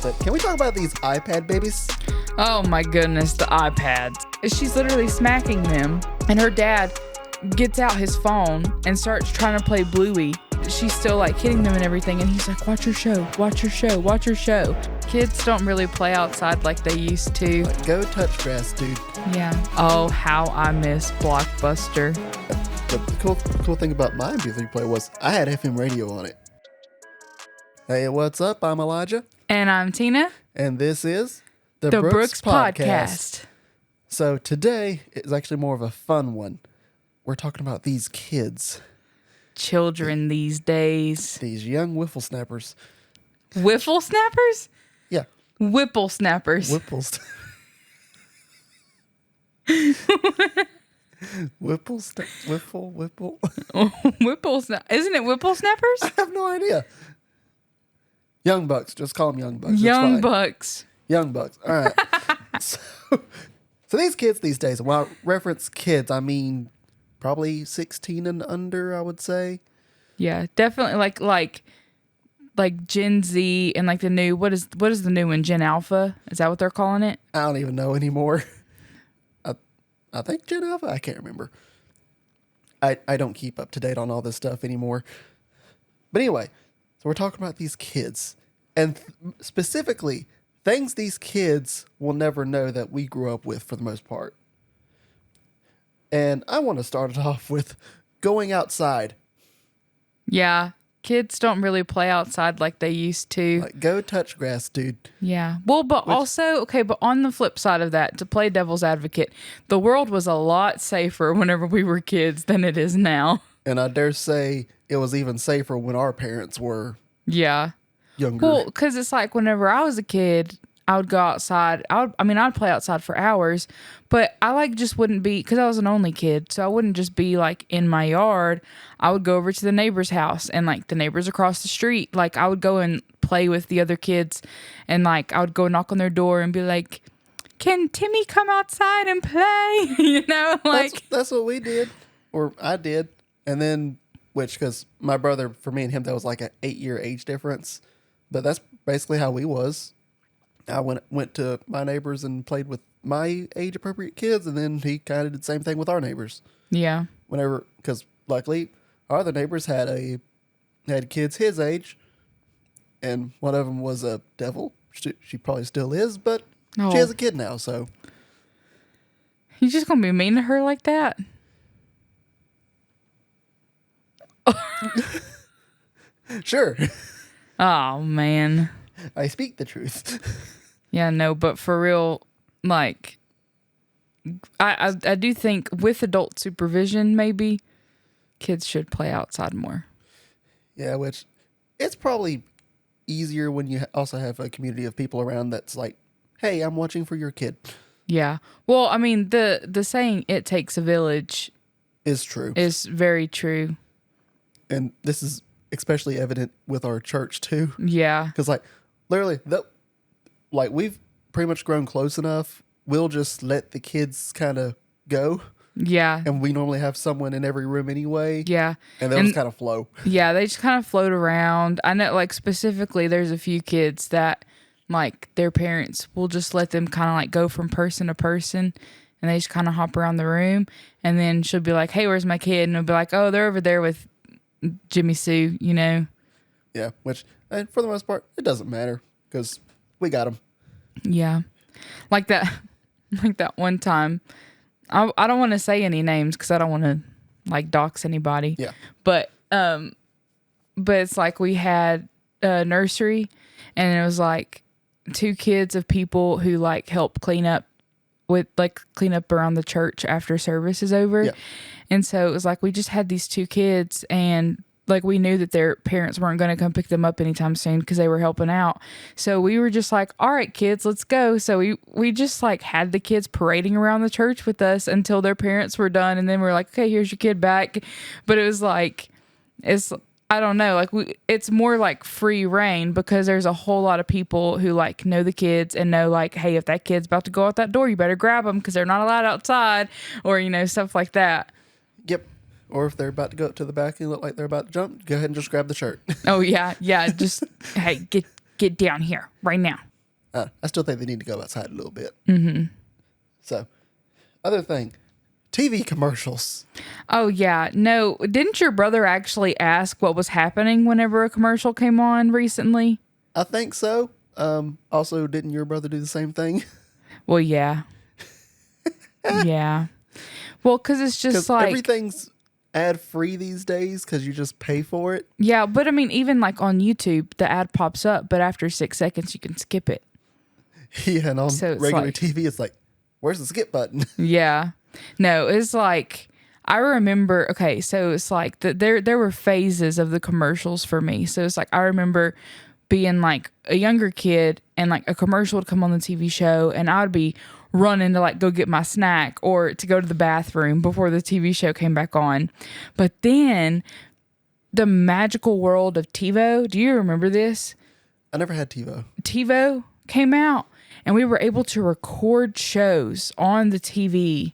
But can we talk about these iPad babies? Oh my goodness, the iPads. She's literally smacking them, and her dad gets out his phone and starts trying to play Bluey. She's still like hitting them and everything, and he's like, watch your show, watch your show, watch your show. Kids don't really play outside like they used to. Like, go touch grass, dude. Yeah. Oh, how I miss Blockbuster. But the cool thing about my MP3 player was I had FM radio on it. Hey, what's up? I'm Elijah. And I'm Tina. And this is The Brooks Podcast. So today is actually more of a fun one. We're talking about these kids. Children these days. These young whiffle snappers. Whiffle snappers? Yeah. Whipple snappers. Whipples. Whipple. Whipple Isn't it whipple snappers? I have no idea. Young bucks. Just call them young bucks. Young bucks. Young bucks. All right. so these kids these days, when I reference kids, I mean probably 16 and under, I would say. Yeah, definitely like Gen Z and like the new, what is the new one? Gen Alpha? Is that what they're calling it? I don't even know anymore. I think Gen Alpha. I can't remember. I don't keep up to date on all this stuff anymore. But anyway, so we're talking about these kids. And specifically, things these kids will never know that we grew up with for the most part. And I want to start it off with going outside. Yeah. Kids don't really play outside like they used to. Like, go touch grass, dude. Yeah. Well, but but on the flip side of that, to play devil's advocate, the world was a lot safer whenever we were kids than it is now. And I dare say it was even safer when our parents were younger. Well, because it's like whenever I was a kid, I would go outside. I'd play outside for hours, but I just wouldn't be, because I was an only kid, so I wouldn't just be like in my yard. I would go over to the neighbor's house, and like the neighbors across the street, like I would go and play with the other kids, and like I would go knock on their door and be like, "Can Timmy come outside and play?" You know, like that's what we did, or I did, and then because my brother, for me and him, that was like an 8-year age difference, but that's basically how we was. I went to my neighbors and played with my age-appropriate kids, and then he kind of did the same thing with our neighbors. Yeah. Because luckily, our other neighbors had kids his age, and one of them was a devil. She probably still is, but she has a kid now, so. You just gonna be mean to her like that? Sure. Oh, man. I speak the truth. Yeah, no, but for real, like, I do think with adult supervision, maybe kids should play outside more. Yeah, which it's probably easier when you also have a community of people around that's like, hey, I'm watching for your kid. Yeah. Well, I mean, the saying, it takes a village is true. Is very true. And this is especially evident with our church, too. Yeah. Because, like, literally, we've pretty much grown close enough. We'll just let the kids kind of go. Yeah. And we normally have someone in every room anyway. Yeah. And they'll just kind of flow. Yeah, they just kind of float around. I know, like, specifically, there's a few kids that, like, their parents will just let them kind of, like, go from person to person. And they just kind of hop around the room. And then she'll be like, hey, where's my kid? And they'll be like, oh, they're over there with Jimmy Sue, you know? Yeah, which, and for the most part, it doesn't matter because we got them. Yeah. Like that one time, I don't want to say any names because I don't want to like dox anybody. Yeah. But it's like we had a nursery, and it was like 2 kids of people who like help clean up around the church after service is over. Yeah. And so it was like we just had these 2 kids, and like we knew that their parents weren't going to come pick them up anytime soon because they were helping out. So we were just like, all right, kids, let's go. So we just like had the kids parading around the church with us until their parents were done. And then we're like, okay, here's your kid back. But it was like, I don't know, like it's more like free reign because there's a whole lot of people who like know the kids and know like, hey, if that kid's about to go out that door, you better grab them because they're not allowed outside, or, you know, stuff like that. Yep. Or if they're about to go up to the back and look like they're about to jump, go ahead and just grab the shirt. Oh, yeah. Yeah. Just, hey, get down here right now. I still think they need to go outside a little bit. Mm-hmm. So, other thing, TV commercials. Oh, yeah. No, didn't your brother actually ask what was happening whenever a commercial came on recently? I think so. Also, didn't your brother do the same thing? Well, yeah. Yeah. Well, because it's just like... everything's ad-free these days because you just pay for it. Yeah, but I mean, even like on YouTube, the ad pops up, but after 6 seconds, you can skip it. Yeah, and on So it's regular like- TV, it's like, where's the skip button? Yeah. No, it's like... I remember, okay, so it's like there were phases of the commercials for me. So it's like I remember being like a younger kid and like a commercial would come on the TV show and I would be running to like go get my snack or to go to the bathroom before the TV show came back on. But then the magical world of TiVo, do you remember this? I never had TiVo. TiVo came out and we were able to record shows on the TV.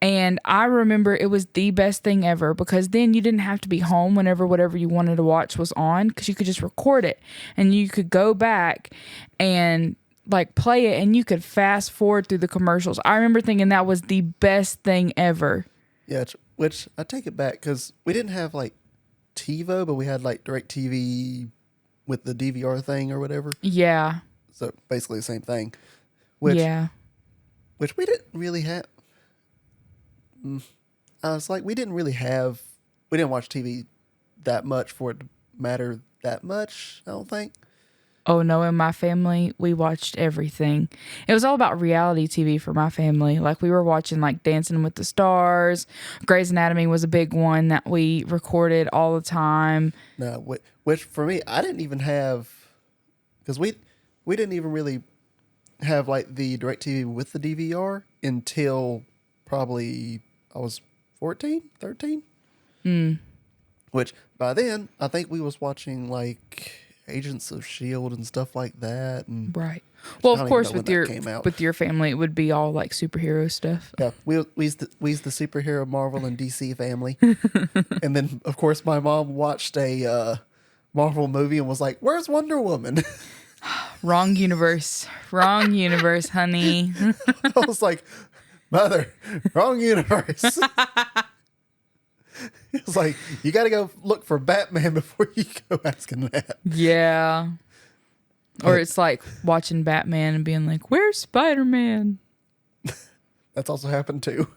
And I remember it was the best thing ever because then you didn't have to be home whenever whatever you wanted to watch was on because you could just record it and you could go back and like play it and you could fast forward through the commercials. I remember thinking that was the best thing ever. Yeah, which I take it back because we didn't have like TiVo, but we had like DirecTV with the DVR thing or whatever. Yeah. So basically the same thing. Which we didn't really have. I was like, we didn't watch TV that much for it to matter that much, I don't think. Oh no, in my family, we watched everything. It was all about reality TV for my family. Like we were watching like Dancing with the Stars. Grey's Anatomy was a big one that we recorded all the time. No, which for me, I didn't even have, because we didn't even really have like the DirecTV with the DVR until probably I was 14, 13. Which by then I think we was watching like Agents of S.H.I.E.L.D. and stuff like that. And right. Well, I of don't course, even know when that came out. with your family, it would be all like superhero stuff. Yeah, we used the superhero Marvel and DC family. And then of course my mom watched a Marvel movie and was like, "Where's Wonder Woman?" Wrong universe, honey. I was like, "Mother, wrong universe." It's like, you got to go look for Batman before you go asking that. Yeah. Or it's like watching Batman and being like, "Where's Spider-Man?" That's also happened too.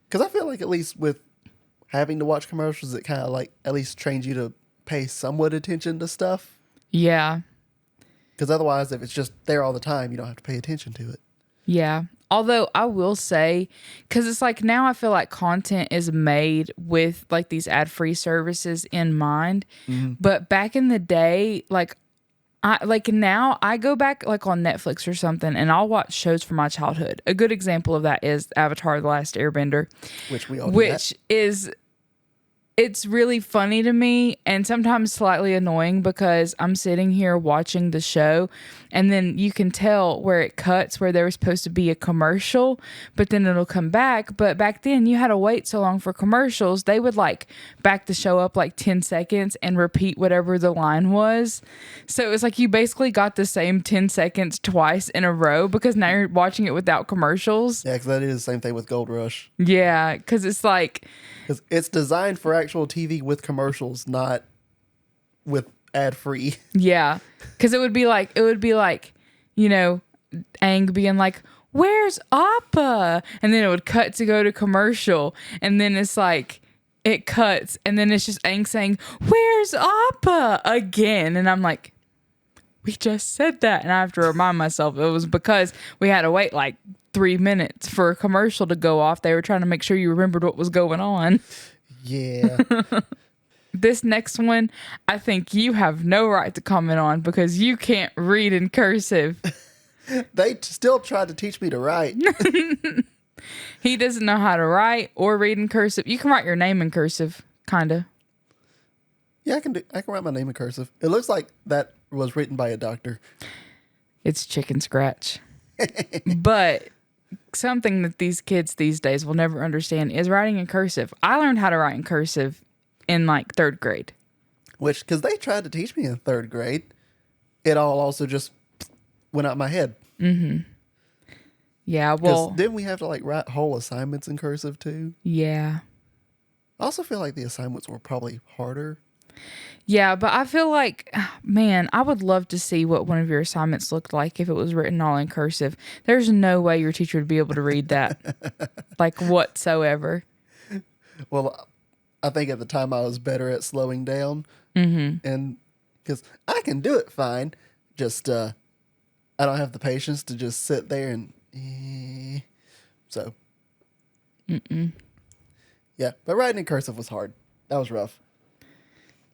Because I feel like at least with having to watch commercials, it kind of like at least trains you to pay somewhat attention to stuff. Yeah. Because otherwise, if it's just there all the time, you don't have to pay attention to it. Yeah. Although I will say, because it's like now I feel like content is made with like these ad-free services in mind. Mm-hmm. But back in the day, now I go back like on Netflix or something and I'll watch shows from my childhood. A good example of that is Avatar: The Last Airbender. Which we all do that. It's really funny to me and sometimes slightly annoying because I'm sitting here watching the show and then you can tell where it cuts where there was supposed to be a commercial, but then it'll come back. But back then you had to wait so long for commercials. They would like back the show up like 10 seconds and repeat whatever the line was. So it was like you basically got the same 10 seconds twice in a row because now you're watching it without commercials. Yeah, because that is the same thing with Gold Rush. Yeah, because it's like... Because it's designed for actual TV with commercials, not with ad-free. Yeah, because it would be like, you know, Aang being like, "Where's Appa?" And then it would cut to go to commercial. And then it's like, it cuts. And then it's just Aang saying, "Where's Appa?" again. And I'm like, we just said that. And I have to remind myself it was because we had to wait like 3 minutes for a commercial to go off. They were trying to make sure you remembered what was going on. Yeah. This next one, I think you have no right to comment on because you can't read in cursive. They still tried to teach me to write. He doesn't know how to write or read in cursive. You can write your name in cursive, kind of. Yeah, I can write my name in cursive. It looks like that was written by a doctor. It's chicken scratch. But something that these kids these days will never understand is writing in cursive. I learned how to write in cursive in like 3rd grade. Which, because they tried to teach me in 3rd grade, it all also just went out my head. Yeah, 'Cause well, then we have to like write whole assignments in cursive too. yeah. I also feel like the assignments were probably harder. Yeah, but I feel like, man, I would love to see what one of your assignments looked like if it was written all in cursive. There's no way your teacher would be able to read that, like whatsoever. Well, I think at the time I was better at slowing down, and because I can do it fine, just I don't have the patience to just sit there and so. Yeah, but writing in cursive was hard. That was rough.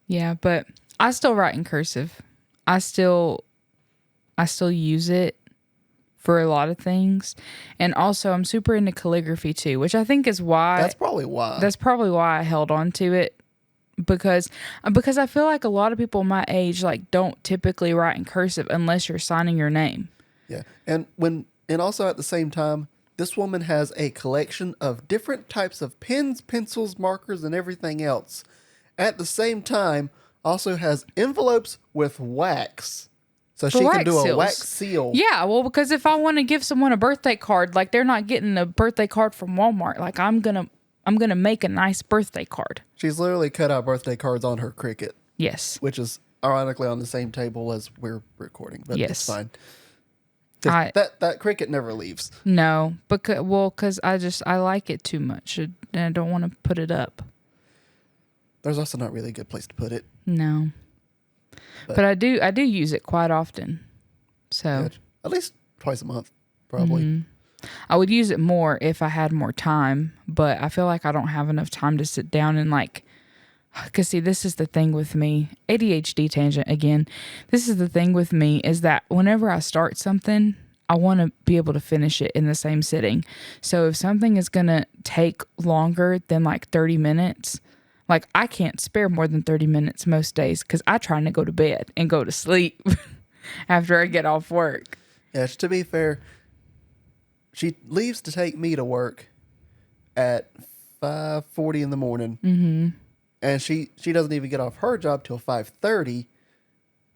Yeah, but I still write in cursive. I still use it for a lot of things. And also I'm super into calligraphy too, which I think is why That's probably why. I held on to it because I feel like a lot of people my age like don't typically write in cursive unless you're signing your name. Yeah. And also at the same time, this woman has a collection of different types of pens, pencils, markers, and everything else. At the same time, also has envelopes with wax. So she can do a wax seal. Yeah, well, because if I want to give someone a birthday card, like they're not getting a birthday card from Walmart. Like I'm gonna make a nice birthday card. She's literally cut out birthday cards on her Cricut. Yes. Which is ironically on the same table as we're recording, but Yes. it's fine. That Cricut never leaves. No, because I like it too much and I don't want to put it up. There's also not really a good place to put it. No. But I do use it quite often. So Yeah, at least twice a month, probably. I would use it more if I had more time, but I feel like I don't have enough time to sit down and like, because see, this is the thing with me, ADHD tangent again. This is the thing with me is that whenever I start something, I want to be able to finish it in the same sitting. So if something is going to take longer than like 30 minutes, like I can't spare more than 30 minutes most days because I try to go to bed and go to sleep after I get off work. Yeah, to be fair, she leaves to take me to work at 5:40 in the morning. Mm-hmm. And she doesn't even get off her job till 5:30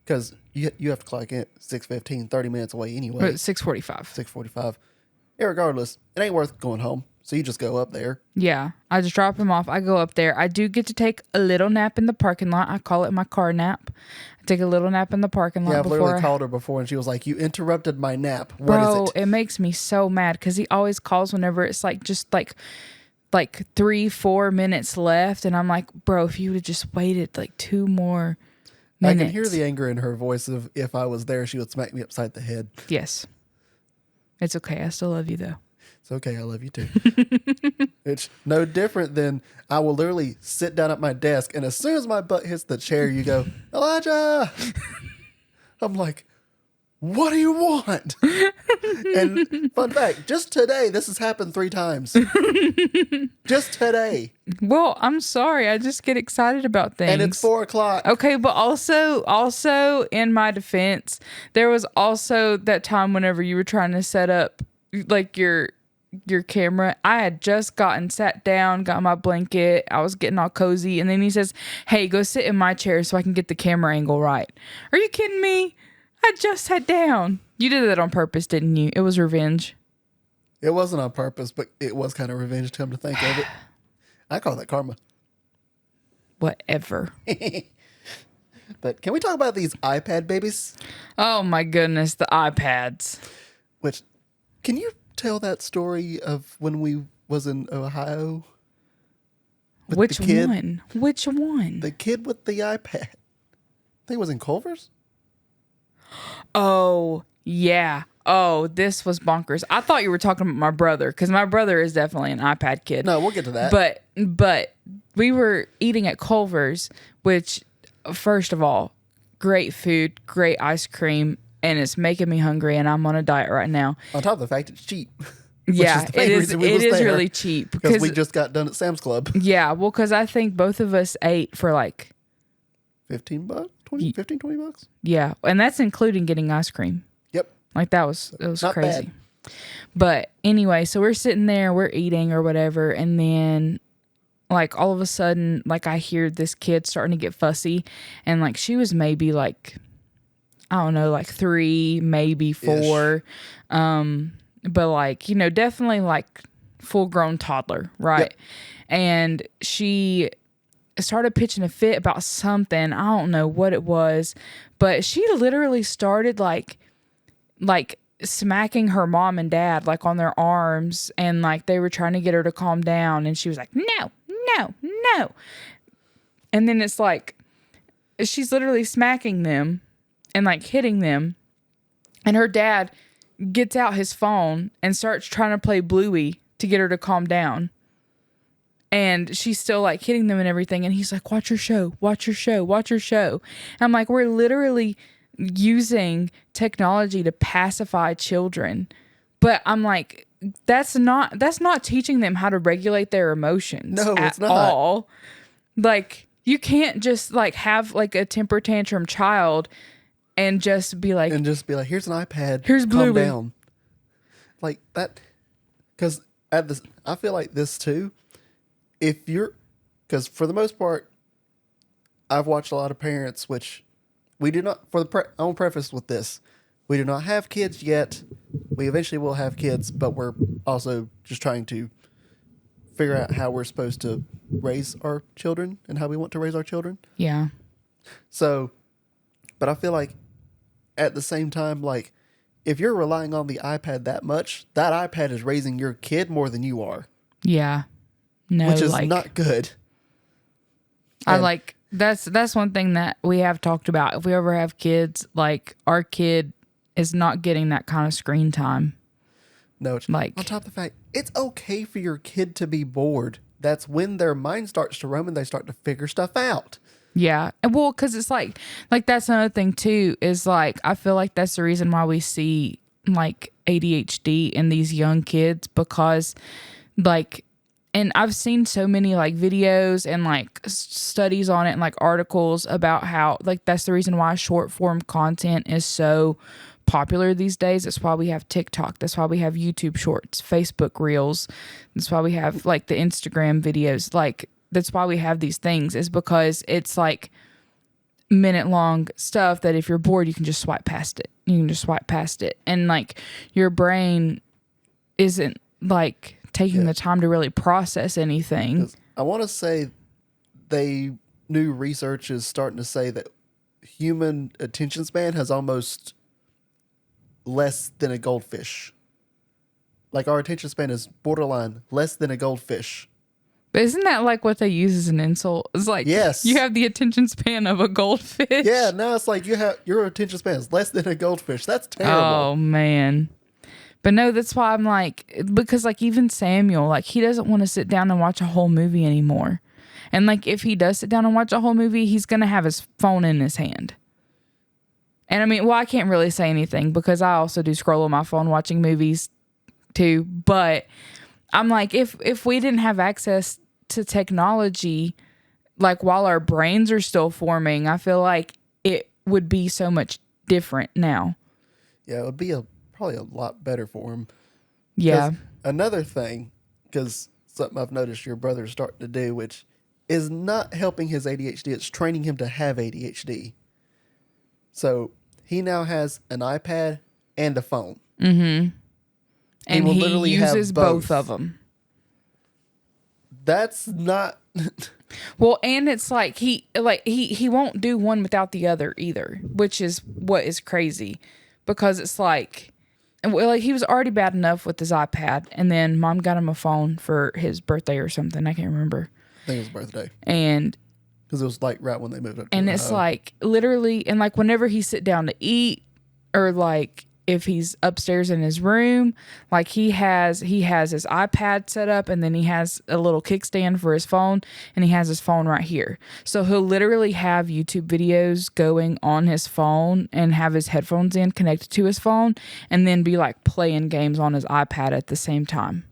because you have to clock in at 6:15, 30 minutes away anyway. 6:45. 6:45. Irregardless, it ain't worth going home. So you just go up there. Yeah, I just drop him off. I go up there. I do get to take a little nap in the parking lot. I call it my car nap. I take a little nap in the parking lot. Yeah, I've literally called her before and she was like, "You interrupted my nap. What is it?" It makes me so mad because he always calls whenever it's like just like 3-4 minutes left. And I'm like, bro, if you would have just waited like 2 more minutes. I can hear the anger in her voice of if I was there, she would smack me upside the head. Yes. It's okay. I still love you though. It's okay. I love you too. It's no different than I will literally sit down at my desk and as soon as my butt hits the chair, you go, "Elijah!" I'm like, "What do you want?" And fun fact, just today, this has happened 3 times. Just today. Well, I'm sorry. I just get excited about things. And it's 4:00. Okay, but also in my defense, there was also that time whenever you were trying to set up like your camera. I had just sat down, got my blanket. I was getting all cozy. And then he says, "Hey, go sit in my chair so I can get the camera angle right." Are you kidding me? I just sat down. You did that on purpose, didn't you? It was revenge. It wasn't on purpose, but it was kind of revenge to come to think of it. I call that karma. Whatever. But can we talk about these iPad babies? Oh my goodness, the iPads. Which, can you tell that story of when we was in Ohio? Which one? Which one? The kid with the iPad. I think it was in Culver's. Oh, yeah. Oh, this was bonkers. I thought you were talking about my brother because my brother is definitely an iPad kid. No, we'll get to that. But we were eating at Culver's, which, first of all, great food, great ice cream, and it's making me hungry, and I'm on a diet right now. On top of the fact it's cheap. Yeah, it is really cheap. Because we just got done at Sam's Club. Yeah, well, because I think both of us ate for like $15, 20 bucks. Yeah, and that's including getting ice cream. Yep. Like it was Not crazy. bad. But anyway, so we're sitting there, we're eating or whatever, and then like all of a sudden, like I hear this kid starting to get fussy, and like she was maybe like, I don't know, like 3, maybe 4. But like, you know, definitely like full grown toddler, right? Yep. And she started pitching a fit about something. I don't know what it was, but she literally started like smacking her mom and dad like on their arms, and like they were trying to get her to calm down, and she was like, no, no, no. And then it's like she's literally smacking them and like hitting them, and her dad gets out his phone and starts trying to play Bluey to get her to calm down. And she's still like hitting them and everything. And he's like, watch your show, watch your show, watch your show. And I'm like, we're literally using technology to pacify children. But I'm like, that's not teaching them how to regulate their emotions. No, at it's not. all. Like, you can't just like have like a temper tantrum child and just be like, here's an iPad. Here's calm Bluey. down. Like that, because I feel like this too. Because for the most part, I've watched a lot of parents, which we do not. I won't preface with this: we do not have kids yet. We eventually will have kids, but we're also just trying to figure out how we're supposed to raise our children and how we want to raise our children. yeah, So, but I feel like at the same time, like if you're relying on the iPad that much, that iPad is raising your kid more than you are, yeah. No, which is like, not good. I And- like that's one thing that we have talked about. If we ever have kids, like our kid is not getting that kind of screen time. No, it's Like- on top of the fact, it's okay for your kid to be bored. That's when their mind starts to roam and they start to figure stuff out. Yeah. And well, because it's like that's another thing too, is like I feel like that's the reason why we see like ADHD in these young kids, because like, and I've seen so many like videos and like studies on it and like articles about how like that's the reason why short form content is so popular these days. That's why we have TikTok. That's why we have YouTube shorts, Facebook reels. That's why we have like the Instagram videos. Like that's why we have these things, is because it's like minute long stuff that if you're bored, you can just swipe past it. You can just swipe past it. And like your brain isn't like taking the time to really process anything. 'Cause I want to say new research is starting to say that human attention span has almost less than a goldfish. Like our attention span is borderline less than a goldfish. But isn't that like what they use as an insult? It's like, Yes. you have the attention span of a goldfish. Yeah, now it's like your attention span is less than a goldfish. That's terrible. Oh man. But no, that's why I'm like, because like even Samuel, like he doesn't want to sit down and watch a whole movie anymore. And like if he does sit down and watch a whole movie, he's going to have his phone in his hand. And I mean, well, I can't really say anything because I also do scroll on my phone watching movies too. But I'm like, if we didn't have access to technology, like while our brains are still forming, I feel like it would be so much different now. Yeah, it would be probably a lot better for him. Yeah. Another thing, because something I've noticed your brother's starting to do, which is not helping his ADHD, it's training him to have ADHD. So he now has an iPad and a phone. Mm-hmm. And will he literally have uses both of them. That's not. Well, and it's like he won't do one without the other either, which is what is crazy, because it's like, well, like he was already bad enough with his iPad, and then mom got him a phone for his birthday or something. I can't remember. I think it was birthday. And because it was like right when they moved up to and it's Ohio. like literally, and like whenever he sit down to eat, or like if he's upstairs in his room, like he has his iPad set up, and then he has a little kickstand for his phone, and he has his phone right here. So he'll literally have YouTube videos going on his phone and have his headphones in connected to his phone, and then be like playing games on his iPad at the same time.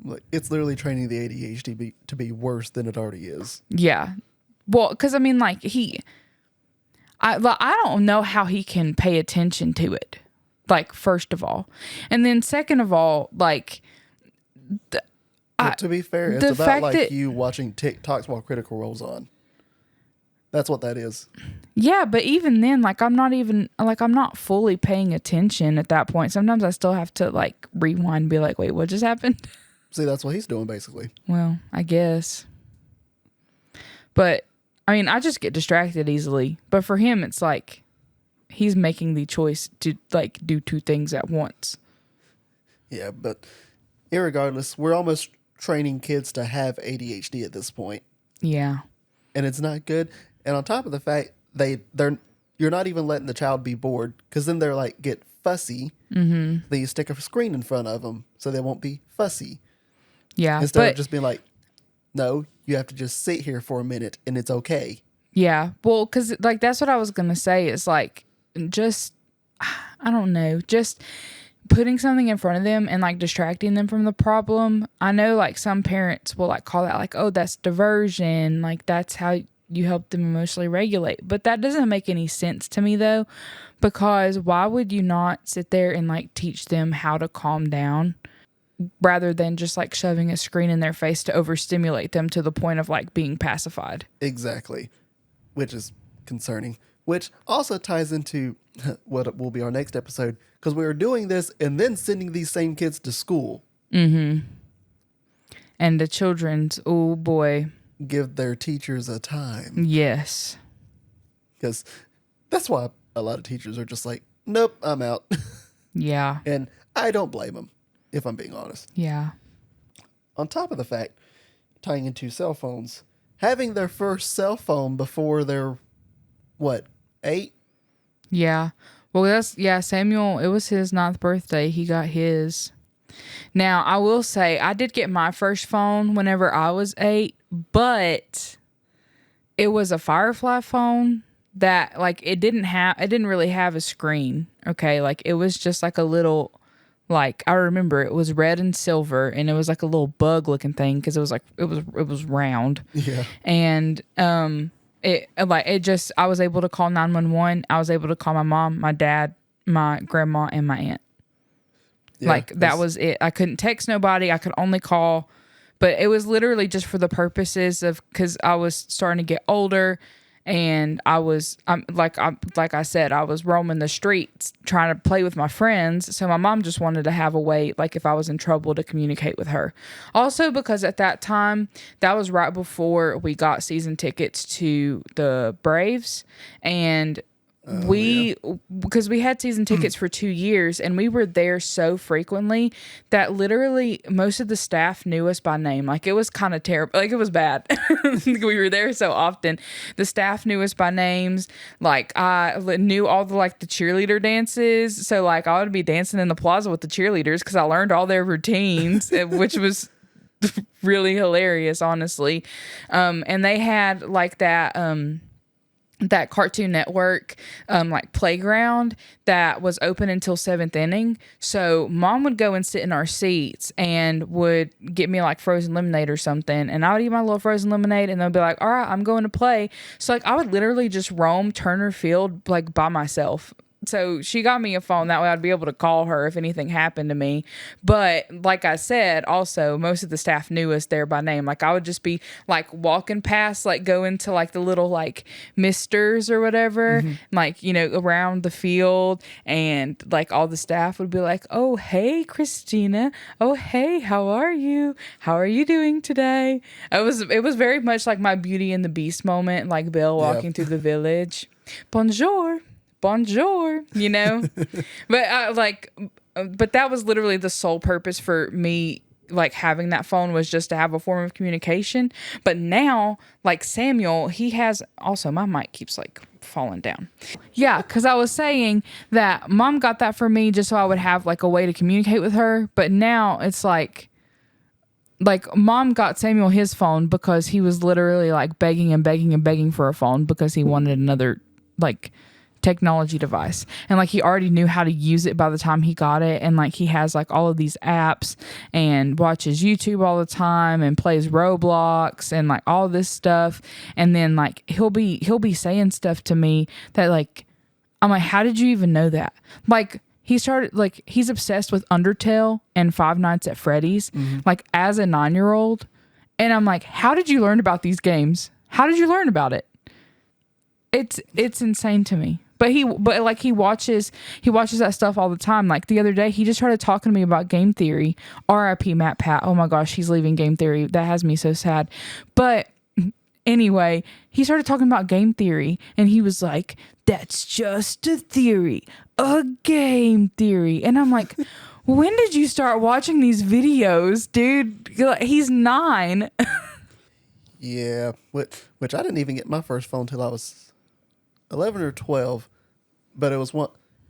Like, it's literally training the ADHD to be worse than it already is. Yeah. Well, because I mean, like I don't know how he can pay attention to it. Like, first of all, and then second of all, like, But to be fair, it's the about fact like that- you watching TikToks while Critical Role's on. That's what that is. Yeah, but even then, like I'm not fully paying attention at that point. Sometimes I still have to like rewind and be like, wait, what just happened? See, that's what he's doing basically. Well, I guess. But I mean, I just get distracted easily. But for him, it's like he's making the choice to like do two things at once. Yeah, but irregardless, we're almost training kids to have ADHD at this point. Yeah. And it's not good. And on top of the fact you're not even letting the child be bored, because then they're like get fussy. Mm-hmm. Then you stick a screen in front of them so they won't be fussy. Yeah. Instead of just being like, no, you have to just sit here for a minute and it's okay. Yeah. Well, because like that's what I was going to say is like just, I don't know, just putting something in front of them and like distracting them from the problem. I know like some parents will like call that like, oh, that's diversion. Like that's how you help them emotionally regulate. But that doesn't make any sense to me though, because why would you not sit there and like teach them how to calm down rather than just like shoving a screen in their face to overstimulate them to the point of like being pacified? Exactly. Which is concerning. Which also ties into what will be our next episode, because we were doing this and then sending these same kids to school. Mm-hmm. And the children's, oh boy. Give their teachers a time. Yes. Because that's why a lot of teachers are just like, nope, I'm out. Yeah. And I don't blame them, if I'm being honest. Yeah. On top of the fact, tying into cell phones, having their first cell phone before they're, 8? Yeah. Well, Samuel, it was his 9th birthday. He got his. Now, I will say, I did get my first phone whenever I was 8, but it was a Firefly phone that, like, it didn't really have a screen, okay? Like, it was just like a little, like, I remember it was red and silver, and it was like a little bug-looking thing, because it was like, it was round. Yeah. And, I was able to call 911. I was able to call my mom, my dad, my grandma, and my aunt. Yeah, like that was it. I couldn't text nobody. I could only call, but it was literally just for the purposes of, because I was starting to get older, and like I said, I was roaming the streets trying to play with my friends. So my mom just wanted to have a way, like if I was in trouble, to communicate with her. Also, because at that time, that was right before we got season tickets to the Braves, and because we had season tickets for 2 years, and we were there so frequently that literally most of the staff knew us by name. Like it was kind of terrible. Like it was bad. We were there so often. The staff knew us by names. Like I knew all the like the cheerleader dances. So like I would be dancing in the plaza with the cheerleaders because I learned all their routines, which was really hilarious, honestly. And they had like that Cartoon Network like playground that was open until 7th inning. So mom would go and sit in our seats and would get me like frozen lemonade or something, and I would eat my little frozen lemonade, and they'd be like, all right, I'm going to play. So like I would literally just roam Turner Field like by myself. So she got me a phone, that way I'd be able to call her if anything happened to me. But like I said, also most of the staff knew us there by name. Like I would just be like walking past, like going to like the little like misters or whatever, like, you know, around the field, and like all the staff would be like, oh, hey, Christina. Oh, hey, how are you? How are you doing today? It was very much like my Beauty and the Beast moment, like Belle walking through the village. Bonjour. You know. But that was literally the sole purpose for me like having that phone, was just to have a form of communication. But now, like Samuel, he has also, my mic keeps like falling down. Yeah, because I was saying that mom got that for me just so I would have like a way to communicate with her. But now it's like mom got Samuel his phone because he was literally like begging and begging and begging for a phone because he wanted another like technology device, and like he already knew how to use it by the time he got it, and like he has like all of these apps and watches YouTube all the time and plays Roblox and like all this stuff. And then like he'll be saying stuff to me that like I'm like, how did you even know that? Like he started, like he's obsessed with Undertale and Five Nights at Freddy's like as a 9-year-old, and I'm like, how did you learn about these games? How did you learn about it? It's insane to me. But he watches that stuff all the time. Like the other day, he just started talking to me about game theory. R.I.P. Matt Pat. Oh my gosh, he's leaving game theory. That has me so sad. But anyway, he started talking about game theory, and he was like, "That's just a theory, a game theory." And I'm like, when did you start watching these videos, dude? Like, he's 9. Yeah, which I didn't even get my first phone till I was 11 or 12, but it was one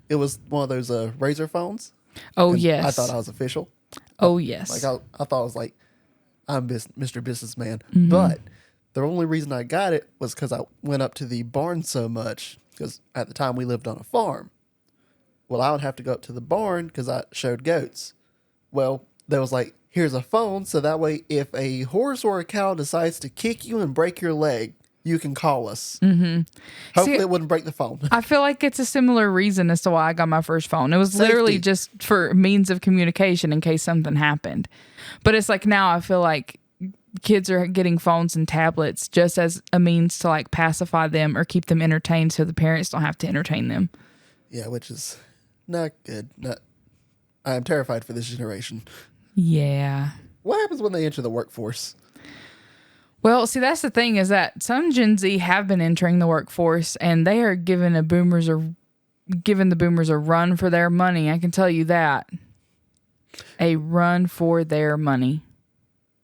of those Razor phones. Oh and yes. I thought I was official. Oh yes. Like I thought I was like, I'm Mr. Businessman. Mm-hmm. But the only reason I got it was because I went up to the barn so much, because at the time we lived on a farm. Well, I would have to go up to the barn because I showed goats. Well, there was like, here's a phone, so that way if a horse or a cow decides to kick you and break your leg, you can call us. Mm-hmm. Hopefully it wouldn't break the phone. I feel like it's a similar reason as to why I got my first phone. It was literally Safety. just for means of communication in case something happened. But it's like now I feel like kids are getting phones and tablets just as a means to like pacify them or keep them entertained so the parents don't have to entertain them. Yeah, which is not good. I am terrified for this generation. Yeah. What happens when they enter the workforce? Well, see, that's the thing is that some Gen Z have been entering the workforce and they are giving the boomers a run for their money. I can tell you that. A run for their money.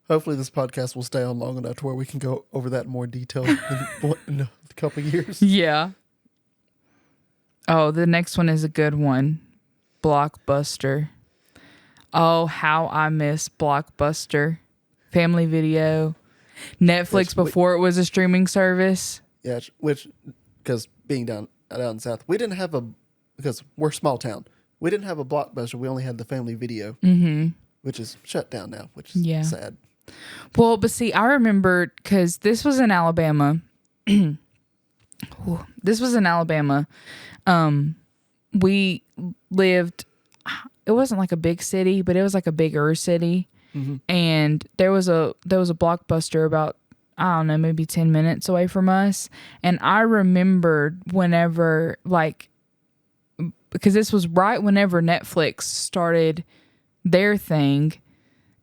Hopefully this podcast will stay on long enough to where we can go over that in more detail in a couple of years. Yeah. Oh, the next one is a good one. Blockbuster. Oh, how I miss Blockbuster. Family Video. Netflix before it was a streaming service. Yeah, which, because being down south, we didn't have because we're a small town, we didn't have a Blockbuster. We only had the Family Video, which is shut down now, which is sad. Well, but see, I remember because this was in Alabama. We lived, it wasn't like a big city, but it was like a bigger city. Mm-hmm. And there was a Blockbuster about, I don't know, maybe 10 minutes away from us. And I remembered whenever, like, because this was right whenever Netflix started their thing.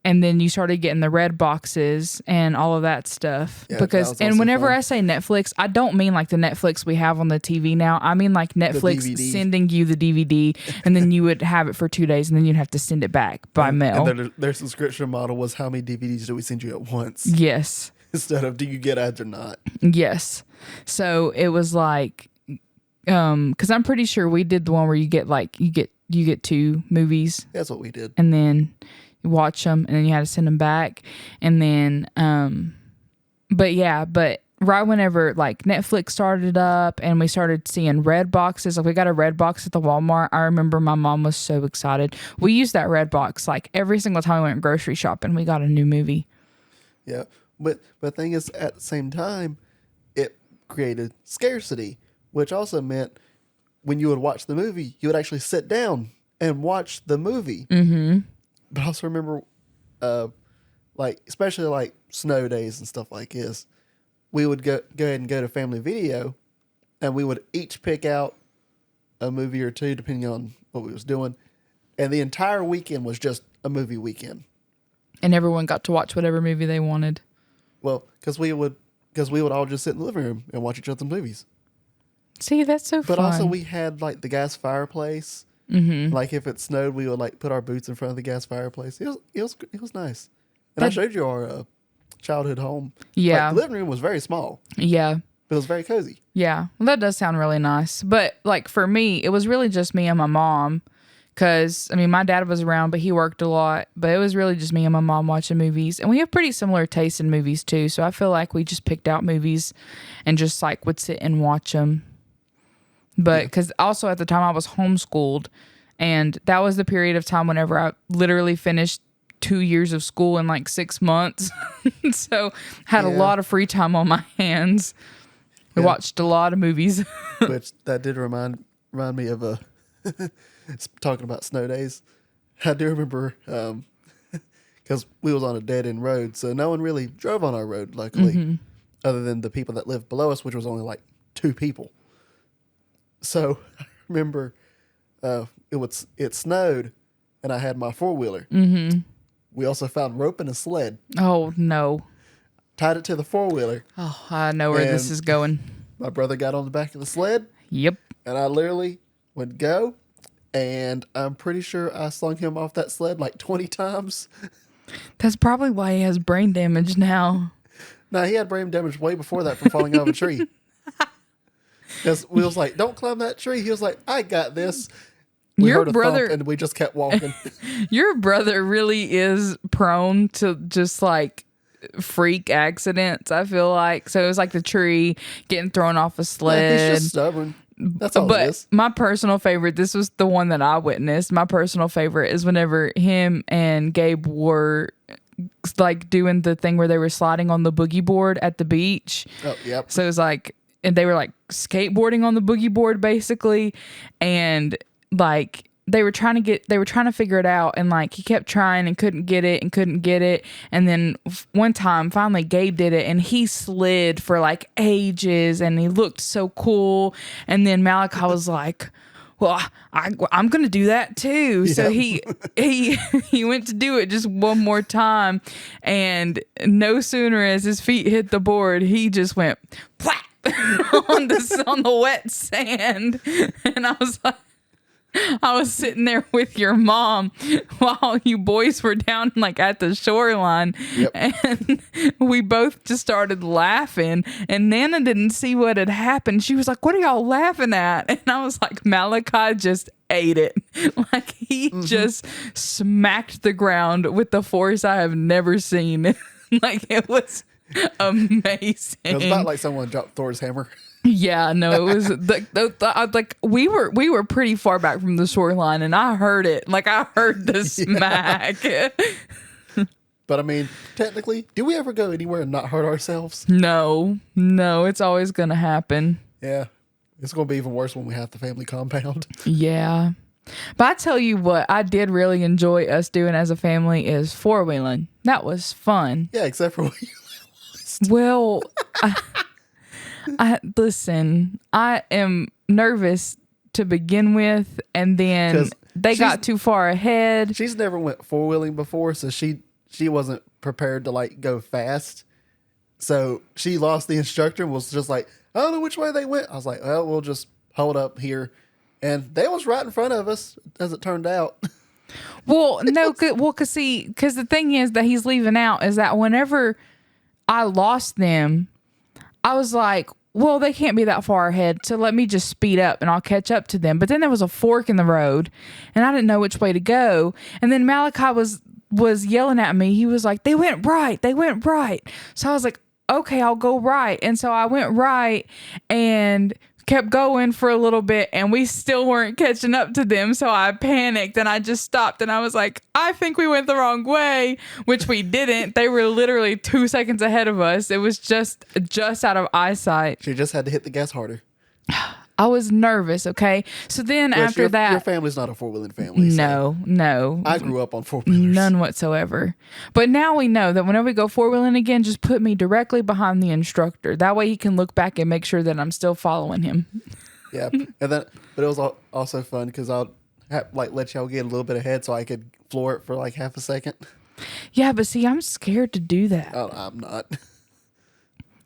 And then you started getting the red boxes and all of that stuff. Yeah, because, and whenever I say Netflix, I don't mean like the Netflix we have on the TV now. I mean like Netflix sending you the DVD and then you would have it for 2 days and then you'd have to send it back by mail. And their subscription model was how many DVDs do we send you at once? Yes. Instead of do you get ads or not? Yes. So it was like, because I'm pretty sure we did the one where you get like, you get 2 movies. That's what we did. And then you watch them and then you had to send them back. And then, but right whenever like Netflix started up and we started seeing red boxes, like we got a red box at the Walmart. I remember my mom was so excited. We used that red box like every single time we went grocery shopping, we got a new movie. Yeah. But the thing is, at the same time, it created scarcity, which also meant when you would watch the movie, you would actually sit down and watch the movie. Mm-hmm. But I also remember, like, especially like snow days and stuff like this, we would go ahead and go to Family Video, and we would each pick out a movie or two, depending on what we was doing. And the entire weekend was just a movie weekend. And everyone got to watch whatever movie they wanted. Well, because we would all just sit in the living room and watch each other's movies. See, that's so fun. But also we had like the gas fireplace. Mm-hmm. Like if it snowed, we would like put our boots in front of the gas fireplace. It was nice. And I showed you our childhood home. Yeah, like, the living room was very small. Yeah, but it was very cozy. Yeah, well, that does sound really nice. But like for me, it was really just me and my mom. Because I mean, my dad was around, but he worked a lot. But it was really just me and my mom watching movies, and we have pretty similar tastes in movies too. So I feel like we just picked out movies and just like would sit and watch them. But because also at the time I was homeschooled, and that was the period of time whenever I literally finished 2 years of school in like 6 months. So had a lot of free time on my hands. We watched a lot of movies. Which that did remind me of talking about snow days. I do remember because we was on a dead end road, so no one really drove on our road, luckily, other than the people that lived below us, which was only like 2 people. So I remember it snowed, and I had my 4-wheeler. Mm-hmm. We also found rope and a sled. Oh, no. Tied it to the 4-wheeler. Oh, I know where this is going. My brother got on the back of the sled. Yep. And I literally would go, and I'm pretty sure I slung him off that sled like 20 times. That's probably why he has brain damage now. No, he had brain damage way before that from falling out of a tree. Because we was like, don't climb that tree. He was like, I got this. We Your heard a brother, thump, and we just kept walking. your brother really is prone to just like freak accidents, I feel like. So it was like the tree, getting thrown off a sled. He's just stubborn. That's all it is. My personal favorite, this was the one that I witnessed. My personal favorite is whenever him and Gabe were like doing the thing where they were sliding on the boogie board at the beach. Oh, yep. So it was like, and they were like skateboarding on the boogie board basically. And like, they were trying to figure it out, and like he kept trying and couldn't get it. And then one time finally Gabe did it, and he slid for like ages, and he looked so cool. And then Malachi was like, well, I'm going to do that too. Yeah. So he went to do it just one more time. And no sooner as his feet hit the board, he just went flat on the wet sand. And I was sitting there with your mom while you boys were down like at the shoreline. Yep. And we both just started laughing, and Nana didn't see what had happened. She was like, what are y'all laughing at? And I was like, Malachi just ate it. Like he just smacked the ground with the force I have never seen. Like it was amazing. It was about like someone dropped Thor's hammer. Yeah, no, it was like we were pretty far back from the shoreline, and I heard it. Like I heard the smack. But I mean, technically, do we ever go anywhere and not hurt ourselves? No, it's always gonna happen. Yeah, it's gonna be even worse when we have the family compound. Yeah, but I tell you what, I did really enjoy us doing as a family is 4-wheeling. That was fun. Yeah, except for when you lost. Well. Listen, I am nervous to begin with, and then they got too far ahead. She's never went 4-wheeling before, so she wasn't prepared to like go fast. So she lost the instructor and was just like, I don't know which way they went. I was like, well, we'll just hold up here. And they was right in front of us, as it turned out. Well, no, because the thing is that he's leaving out is that whenever I lost them, I was like, well, they can't be that far ahead, so let me just speed up and I'll catch up to them. But then there was a fork in the road, and I didn't know which way to go. And then Malachi was yelling at me. He was like, they went right. So I was like, okay, I'll go right. And so I went right and kept going for a little bit, and we still weren't catching up to them. So I panicked and I just stopped, and I was like, I think we went the wrong way, which we didn't. They were literally 2 seconds ahead of us. It was just out of eyesight. She just had to hit the gas harder. I was nervous, okay? So then after that... Your family's not a 4-wheeling family. No. I grew up on 4-wheelers. None whatsoever. But now we know that whenever we go 4-wheeling again, just put me directly behind the instructor. That way he can look back and make sure that I'm still following him. Yeah. And then, but it was also fun because I'll let y'all get a little bit ahead so I could floor it for like half a second. Yeah, but see, I'm scared to do that. Oh, I'm not.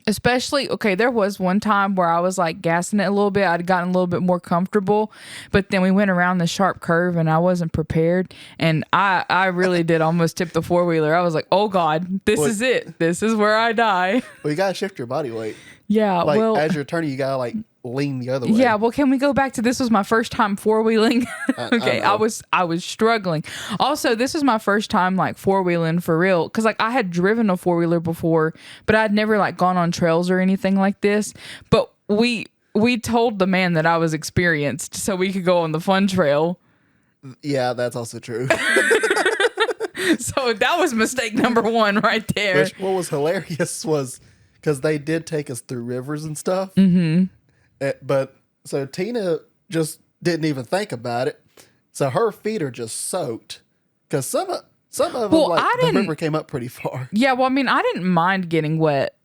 Especially, okay, there was one time where I was like gassing it a little bit. I'd gotten a little bit more comfortable, but then we went around the sharp curve and I wasn't prepared. And I really did almost tip the 4-wheeler. I was like, oh God, this is it. This is where I die. Well, you got to shift your body weight. Yeah. Like, as you're turning, you got to like lean the other way. Yeah. Well, can we go back to this was my first time 4-wheeling? Okay. I was struggling. Also, this is my first time like 4-wheeling for real. Cause like I had driven a 4-wheeler before, but I'd never like gone on trails or anything like this. But we told the man that I was experienced so we could go on the fun trail. Yeah, that's also true. So that was mistake number 1 right there. What was hilarious was because they did take us through rivers and stuff. Mm-hmm. But so Tina just didn't even think about it. So her feet are just soaked because some of them, the river came up pretty far. Yeah, well, I mean, I didn't mind getting wet.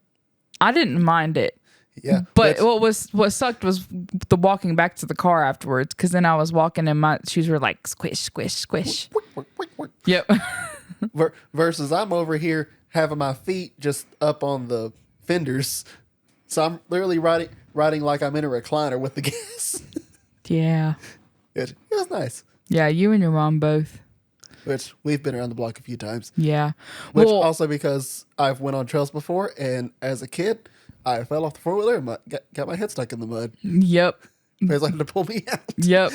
I didn't mind it. Yeah. But what sucked was the walking back to the car afterwards, because then I was walking and my shoes were like squish, squish, squish. Yep. Versus I'm over here having my feet just up on the fenders. So I'm literally riding like I'm in a recliner with the gas. Yeah. It was nice. Yeah, you and your mom both. Which we've been around the block a few times. Yeah. Which also because I've went on trails before, and as a kid, I fell off the 4-wheeler and got my head stuck in the mud. Yep. They was like to pull me out. Yep.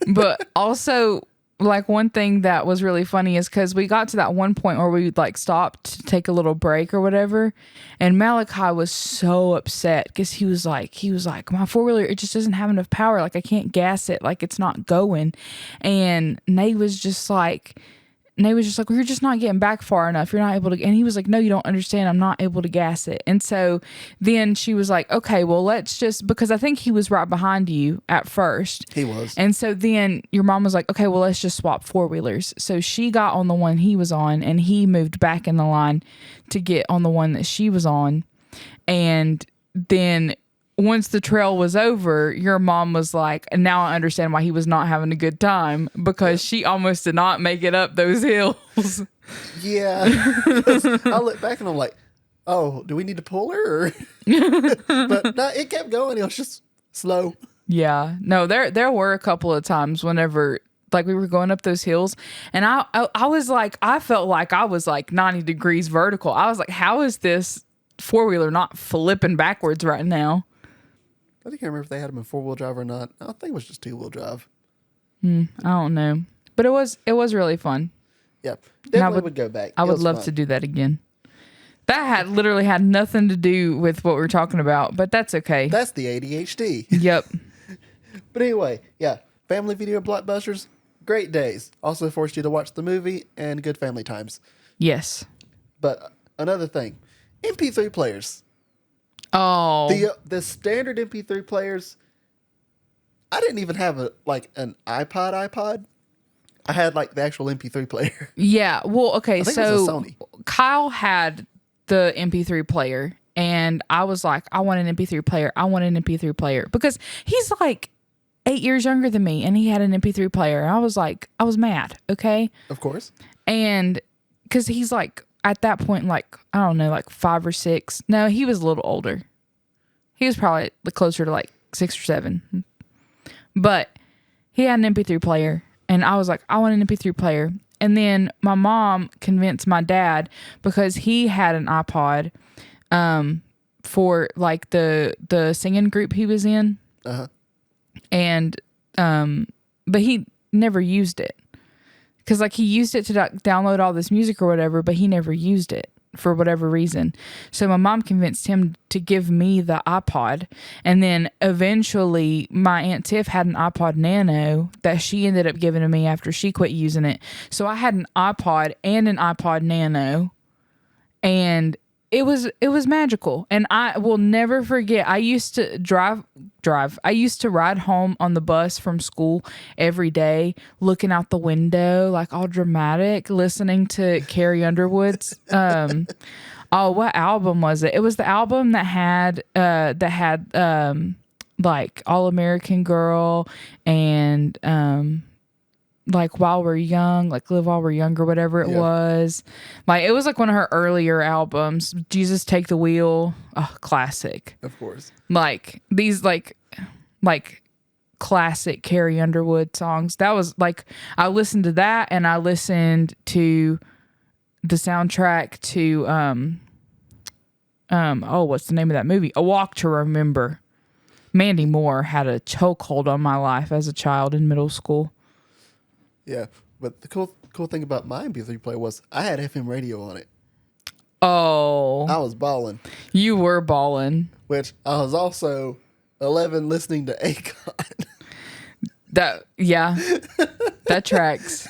But also, like, one thing that was really funny is because we got to that one point where we like stopped to take a little break or whatever, and Malachi was so upset because he was like my 4-wheeler, it just doesn't have enough power, like I can't gas it, like it's not going. And Nate was just like, well, you're just not getting back far enough. You're not able to. And he was like, no, you don't understand. I'm not able to gas it. And so then she was like, okay, well, let's just, because I think he was right behind you at first. He was. And so then your mom was like, okay, well, let's just swap 4-wheelers. So she got on the one he was on, and he moved back in the line to get on the one that she was on. And then once the trail was over, your mom was like, and now I understand why he was not having a good time, because she almost did not make it up those hills. Yeah. I look back and I'm like, oh, do we need to pull her? But no, it kept going. It was just slow. Yeah. No, there were a couple of times whenever like we were going up those hills, and I was like, I felt like I was like 90 degrees vertical. I was like, how is this 4-wheeler not flipping backwards right now? I can't remember if they had them in 4-wheel drive or not. I think it was just 2-wheel drive. I don't know, but it was really fun. Yeah, definitely would go back. I would love to do that again. That had literally had nothing to do with what we're talking about, but that's okay. That's the ADHD. Yep. But anyway, yeah, family video blockbusters, great days. Also forced you to watch the movie and good family times. Yes. But another thing, MP3 players. Oh. The standard MP3 players, I didn't even have an iPod. I had like the actual MP3 player. Yeah. Well, okay. I think it was a So Sony. Kyle had the MP3 player, and I was like, I want an MP3 player. I want an MP3 player, because he's like 8 years younger than me, and he had an MP3 player. And I was like, I was mad. Okay. Of course. And because he's like, at that point, like, I don't know, like 5 or 6. No, he was a little older. He was probably closer to like 6 or 7. But he had an MP3 player, and I was like, I want an MP3 player. And then my mom convinced my dad, because he had an iPod for like the singing group he was in. Uh-huh. And but he never used it. Because, like, he used it to download all this music or whatever, but he never used it for whatever reason. So my mom convinced him to give me the iPod. And then eventually my Aunt Tiff had an iPod Nano that she ended up giving to me after she quit using it. So I had an iPod and an iPod Nano. And it was magical. And I will never forget, I used to drive. I used to ride home on the bus from school every day, looking out the window, like all dramatic, listening to Carrie Underwood's. Oh, what album was it? It was the album that had like All American Girl and like While We're Young, like Live While We're Young or whatever it was. Like, it was like one of her earlier albums. Jesus Take the Wheel. Oh, classic. Of course. Like these like classic Carrie Underwood songs. That was like, I listened to that, and I listened to the soundtrack to what's the name of that movie? A Walk to Remember. Mandy Moore had a chokehold on my life as a child in middle school. Yeah, but the cool thing about my MP3 player was I had FM radio on it. Oh. I was balling. You were balling. Which I was also 11 listening to Akon. That tracks.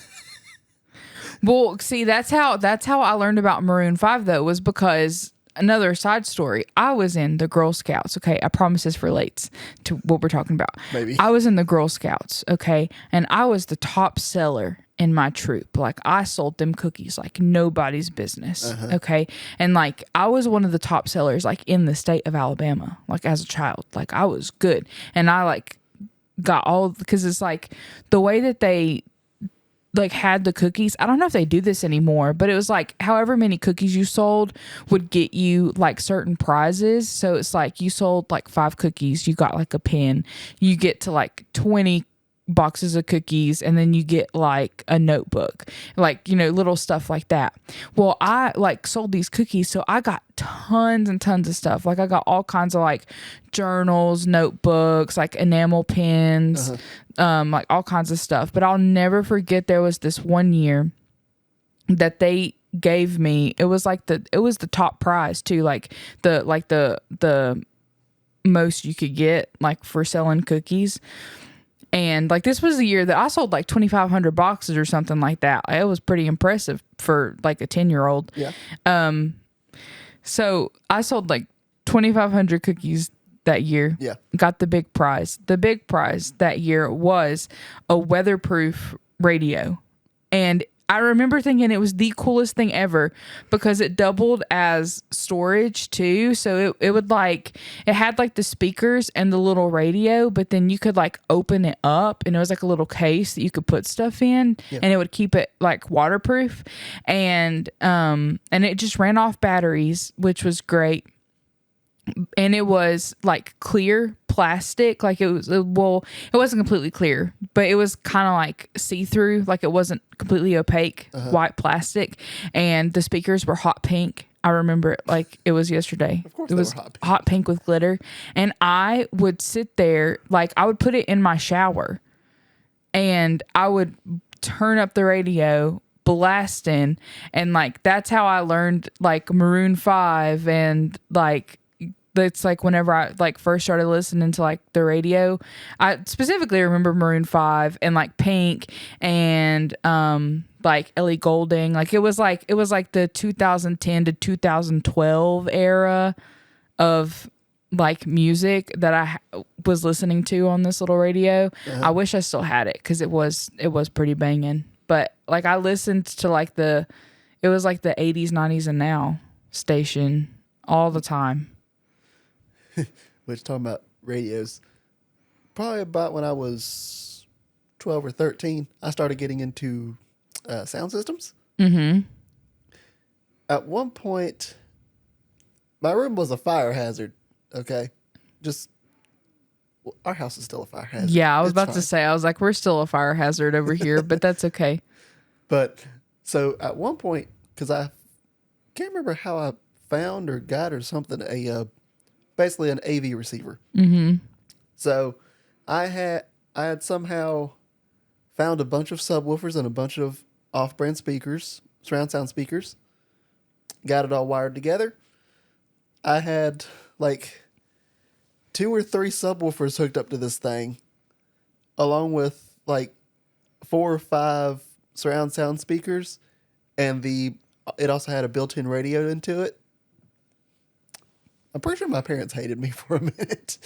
Well, see, that's how I learned about Maroon 5, though, was because another side story. I was in the Girl Scouts. Okay, I promise this relates to what we're talking about. Maybe. I was in the Girl Scouts. Okay, and I was the top seller in my troop. Like, I sold them cookies like nobody's business. Okay. And like, I was one of the top sellers like in the state of Alabama, like as a child. Like, I was good. And I like got all, because it's like the way that they like had the cookies. I don't know if they do this anymore, but it was like however many cookies you sold would get you like certain prizes. So it's like you sold like 5 cookies, you got like a pin. You get to like 20 boxes of cookies, and then you get like a notebook, like, you know, little stuff like that. Well, I like sold these cookies, so I got tons and tons of stuff. Like, I got all kinds of like journals, notebooks, like enamel pins, like all kinds of stuff. But I'll never forget, there was this one year that they gave me, it was the top prize too, like the most you could get like for selling cookies. And like, this was the year that I sold like 2,500 boxes or something like that. It was pretty impressive for like a 10-year-old. Yeah. So I sold like 2,500 cookies that year. Yeah. Got the big prize. The big prize that year was a weatherproof radio. And I remember thinking it was the coolest thing ever because it doubled as storage too. So it would like, it had like the speakers and the little radio, but then you could like open it up and it was like a little case that you could put stuff in, and it would keep it like waterproof. And it just ran off batteries, which was great. And it was like clear plastic, like it wasn't completely clear, but it was kind of like see-through, like it wasn't completely opaque, white plastic. And the speakers were hot pink. I remember it like it was yesterday. Of course, it was were hot pink. Hot pink with glitter. And I would sit there, like I would put it in my shower, and I would turn up the radio, blasting, and like that's how I learned like Maroon 5 and like. It's like whenever I like first started listening to like the radio, I specifically remember Maroon 5 and like Pink and like Ellie Goulding. Like it was like the 2010 to 2012 era of like music that I was listening to on this little radio. I wish I still had it because it was pretty banging. But like I listened to like it was like the 80s, 90s, and now station all the time. Which, talking about radios, probably about when I was 12 or 13, I started getting into sound systems. Mm-hmm. At one point, my room was a fire hazard. Okay, our house is still a fire hazard. Yeah, I was It's about fine. to say, I was like, we're still a fire hazard over here, but that's okay. But so at one point, because I can't remember how I found or got or something, basically an AV receiver. Mm-hmm. So I had somehow found a bunch of subwoofers and a bunch of off-brand speakers, surround sound speakers. Got it all wired together. I had like 2 or 3 subwoofers hooked up to this thing, along with like 4 or 5 surround sound speakers, and it also had a built-in radio into it. I'm pretty sure my parents hated me for a minute.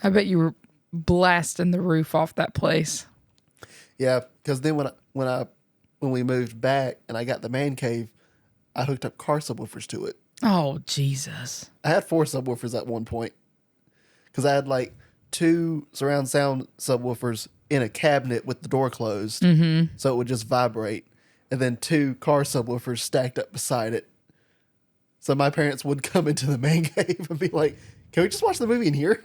I bet you were blasting the roof off that place. Yeah, because then when we moved back and I got the man cave, I hooked up car subwoofers to it. Oh, Jesus. I had 4 subwoofers at one point because I had like 2 surround sound subwoofers in a cabinet with the door closed, so it would just vibrate, and then 2 car subwoofers stacked up beside it. So my parents would come into the man cave and be like, "Can we just watch the movie in here?"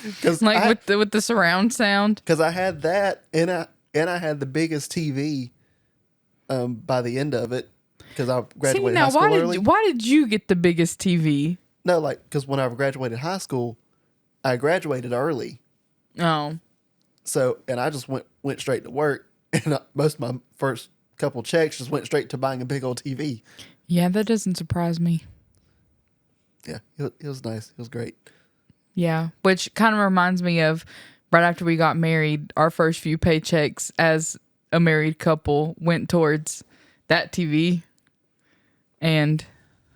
Because Like with the surround sound. Because I had that, and I had the biggest TV. By the end of it, because I graduated high school early. Why did you get the biggest TV? No, like because when I graduated high school, I graduated early. Oh, So, and I just went straight to work, and most of my first couple checks just went straight to buying a big old TV. yeah, that doesn't surprise me. Yeah, it was nice. It was great. Yeah, which kind of reminds me of right after we got married, our first few paychecks as a married couple went towards that TV and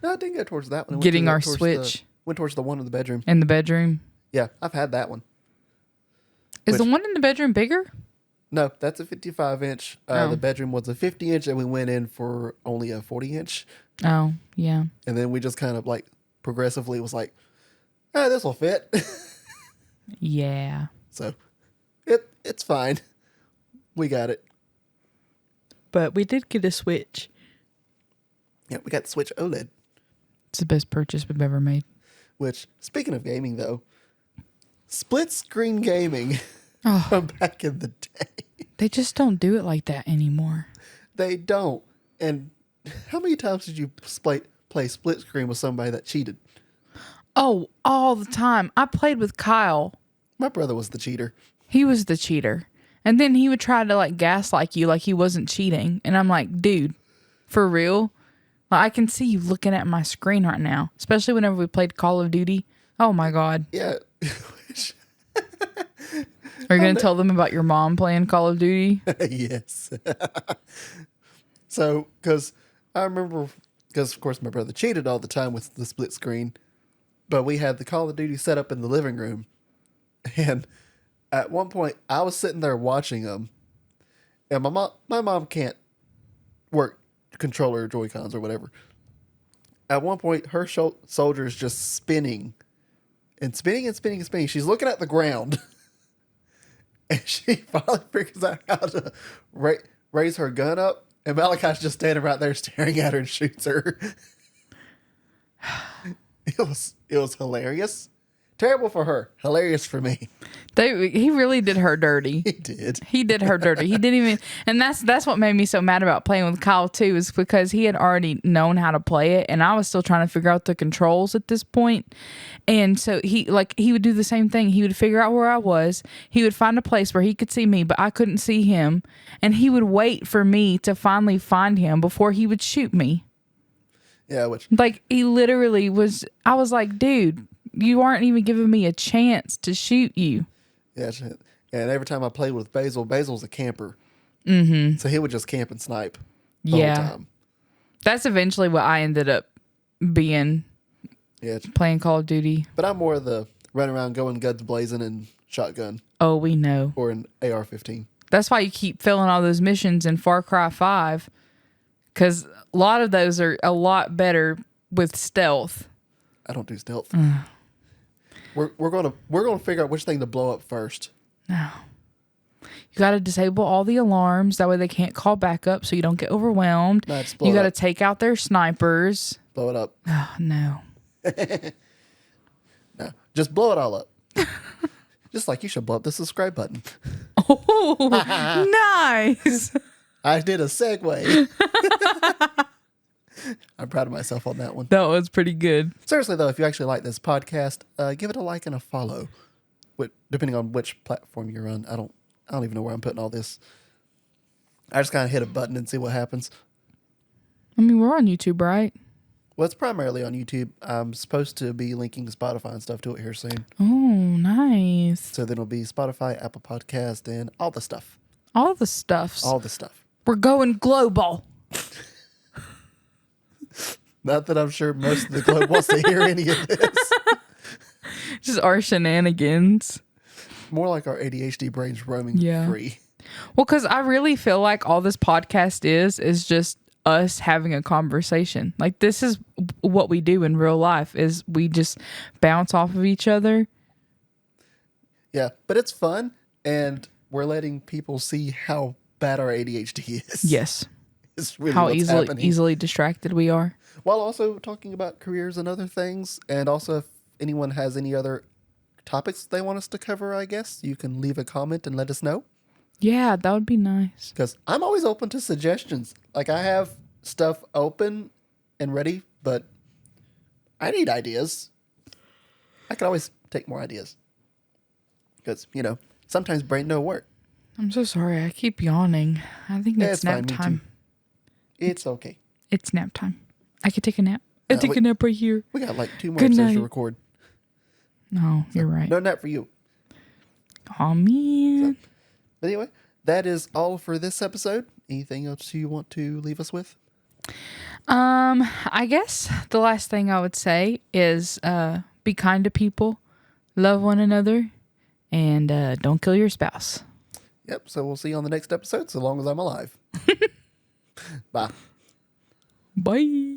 No, I didn't go towards that one. getting our Switch Went towards the one in the bedroom. in the bedroom. Yeah, I've had that one. Is the one in the bedroom bigger? No, that's a 55-inch. Oh. The bedroom was a 50-inch, and we went in for only a 40-inch. Oh, yeah. And then we just kind of like progressively was like, this will fit. Yeah. So it's fine. We got it. But we did get a Switch. Yeah, we got the Switch OLED. It's the best purchase we've ever made. Which, speaking of gaming, though, split screen gaming Oh, from back in the day. they just don't do it like that anymore. They don't. And how many times did you play split screen with somebody that cheated? Oh, all the time. I played with Kyle. My brother was the cheater. He was the cheater. And then he would try to like gaslight you like he wasn't cheating. And I'm like, dude, for real? Like, I can see you looking at my screen right now, especially whenever we played Call of Duty. Oh my God. Yeah. Are you going to tell them about your mom playing Call of Duty? Yes. So, because I remember, because of course my brother cheated all the time with the split screen, but we had the Call of Duty set up in the living room. And at one point, I was sitting there watching them, and my mom can't work controller Joy-Cons or whatever. At one point, her soldier is just spinning and spinning and spinning and spinning. She's looking at the ground, and she finally figures out how to raise her gun up, and Malachi's just standing right there staring at her and shoots her. It was hilarious. Terrible for her. Hilarious for me. He really did her dirty. He did. He did her dirty. He didn't even, and that's what made me so mad about playing with Kyle too, is because he had already known how to play it, and I was still trying to figure out the controls at this point. And so he would do the same thing. He would figure out where I was. He would find a place where he could see me, but I couldn't see him, and he would wait for me to finally find him before he would shoot me. Yeah, which Like he literally was. I was like, dude, you aren't even giving me a chance to shoot you. yeah, and every time I played with Basil's a camper. Mm-hmm. So he would just camp and snipe the whole time. That's eventually what I ended up being. Yeah, Playing Call of Duty. but I'm more of the run around going guns blazing and shotgun Oh, we know. or an AR-15. That's why you keep filling all those missions in Far Cry 5. Because a lot of those are a lot better with stealth. I don't do stealth. We're gonna figure out which thing to blow up first. No. You got to disable all the alarms. That way they can't call back up so you don't get overwhelmed. No, just blow You it got to up. take out their snipers. Blow it up. Oh, no. No, just blow it all up. Just like you should blow up the subscribe button. Oh, nice. I did a segue. I'm proud of myself on that one. That was pretty good. Seriously though, if you actually like this podcast, give it a like and a follow. Depending on which platform you're on. I don't even know where I'm putting all this. I just kind of hit a button and see what happens. I mean, we're on YouTube, right? Well, it's primarily on YouTube. I'm supposed to be linking Spotify and stuff to it here soon. Oh, nice. So then it'll be Spotify, Apple Podcast, and all the stuff. All the stuffs. All the stuff. We're going global. Not that I'm sure most of the globe wants to hear any of this. Just our shenanigans. More like our ADHD brains roaming Yeah. free. Well, because I really feel like all this podcast is just us having a conversation. Like, this is what we do in real life, is we just bounce off of each other. Yeah, but it's fun, and we're letting people see how bad our ADHD is. Yes. It's really How what's happening. easily distracted we are. While also talking about careers and other things, and also if anyone has any other topics they want us to cover, I guess, you can leave a comment and let us know. Yeah, that would be nice. Because I'm always open to suggestions. Like, I have stuff open and ready, but I need ideas. I could always take more ideas. Because, sometimes brain don't work. I'm so sorry. I keep yawning. I think Yeah, it's it's nap fine, me time. too. It's okay. It's nap time. I could take a nap. I'll take wait. a nap right here. We got like 2 more Good episodes to night. record. No, you're right. No nap for you. Oh, man. But anyway, that is all for this episode. Anything else you want to leave us with? I guess the last thing I would say is be kind to people, love one another, and don't kill your spouse. Yep. So we'll see you on the next episode, so long as I'm alive. Bye. Bye.